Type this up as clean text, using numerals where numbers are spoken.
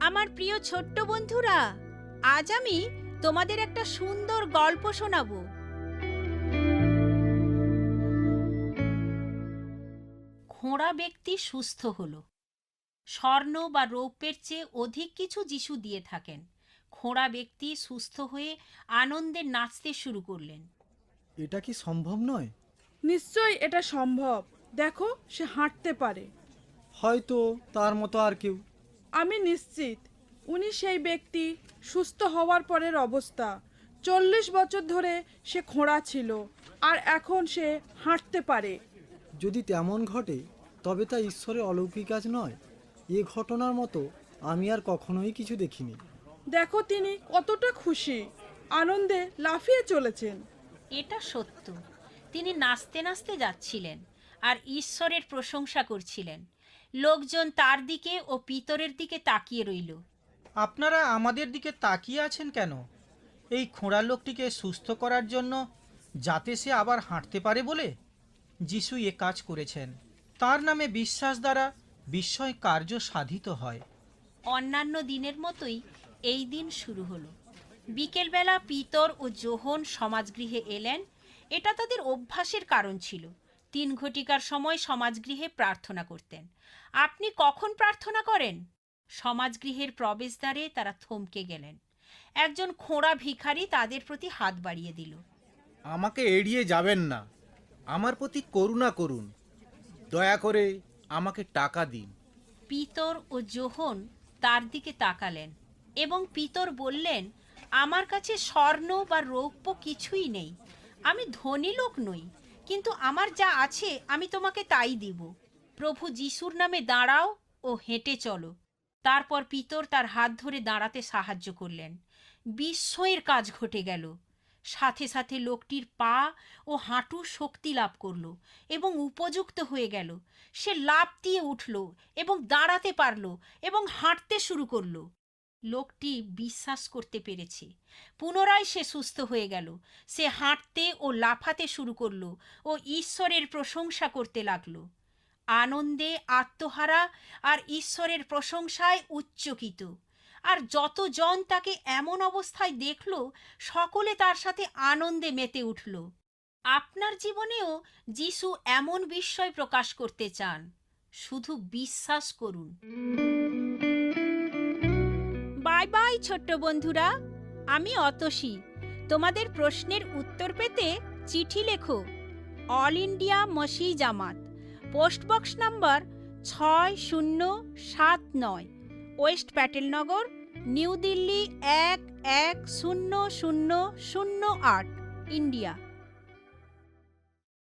আমার প্রিয় ছোট্ট বন্ধুরা, আজ আমি তোমাদের একটা সুন্দর গল্প শোনাবো। খোঁড়া ব্যক্তি সুস্থ হলো। স্বর্ণ বা রৌপ্যের চেয়ে অধিক কিছু যিশু দিয়ে থাকেন। খোঁড়া ব্যক্তি সুস্থ হয়ে আনন্দে নাচতে শুরু করলেন। এটা কি সম্ভব নয়? নিশ্চয়ই এটা সম্ভব। দেখো, সে হাঁটতে পারে। হয়তো তার মতো আর কেউ। আমি নিশ্চিত উনি সেই ব্যক্তি। সুস্থ হওয়ার পরের অবস্থা 40 বছর ধরে সে খোঁড়া ছিল, আর এখন সে হাঁটতে পারে। যদি তেমন ঘটে তবে তা ঈশ্বরের অলৌকিক কাজ নয়? এ ঘটনার মতো আমি আর কখনোই কিছু দেখিনি। দেখো তিনি কতটা খুশি, আনন্দে লাফিয়ে চলেছেন। এটা সত্য। তিনি নাচতে নাচতে যাচ্ছিলেন আর ঈশ্বরের প্রশংসা করছিলেন। লোকজন তার দিকে ও পিতরের দিকে তাকিয়ে রইল। আপনারা আমাদের দিকে তাকিয়ে আছেন কেন? এই খোঁড়া লোকটিকে সুস্থ করার জন্য, যাতে সে আবার হাঁটতে পারে বলে যিশু এ কাজ করেছেন। তার নামে বিশ্বাস দ্বারা বিস্ময় কার্য সাধিত হয়। অন্যান্য দিনের মতোই এই দিন শুরু হলো। বিকেলবেলা পিতর ও যোহন সমাজগৃহে এলেন। এটা তাদের অভ্যাসের কারণ ছিল। 3 ঘটিকার সময় সমাজগৃহে প্রার্থনা করতেন। আপনি কখন প্রার্থনা করেন? সমাজগৃহের প্রবেশদ্বারে তারা থমকে গেলেন। একজন খোঁড়া ভিখারি তাদের প্রতি হাত বাড়িয়ে দিল। আমাকে এড়িয়ে যাবেন না, আমার প্রতি করুণা করুন, দয়া করে আমাকে টাকা দিন। পিতর ও যোহন তার দিকে তাকালেন এবং পিতর বললেন, আমার কাছে স্বর্ণ বা রৌপ্য কিছুই নেই। আমি ধনী লোক নই, কিন্তু আমার যা আছে আমি তোমাকে তাই দিব। প্রভু যিশুর নামে দাঁড়াও ও হেঁটে চলো। তারপর পিতর তার হাত ধরে দাঁড়াতে সাহায্য করলেন। বিস্ময়ের কাজ ঘটে গেল। সাথে সাথে লোকটির পা ও হাঁটু শক্তি লাভ করল এবং উপযুক্ত হয়ে গেল। সে লাফ দিয়ে উঠল এবং দাঁড়াতে পারল এবং হাঁটতে শুরু করল। লোকটি বিশ্বাস করতে পেরেছে। পুনরায় সে সুস্থ হয়ে গেল। সে হাঁটতে ও লাফাতে শুরু করল ও ঈশ্বরের প্রশংসা করতে লাগল। আনন্দে আত্মহারা আর ঈশ্বরের প্রশংসায় উচ্চকিত। আর যতজন তাকে এমন অবস্থায় দেখল, সকলে তার সাথে আনন্দে মেতে উঠল। আপনার জীবনেও যিশু এমন বিস্ময় প্রকাশ করতে চান। শুধু বিশ্বাস করুন। বাই বাই ছোট্ট বন্ধুরা, আমি অতসী। তোমাদের প্রশ্নের উত্তর পেতে চিঠি লেখো। All India Masih Jamaat, post box number 6079, west Patelnagar, new Delhi 110008, India.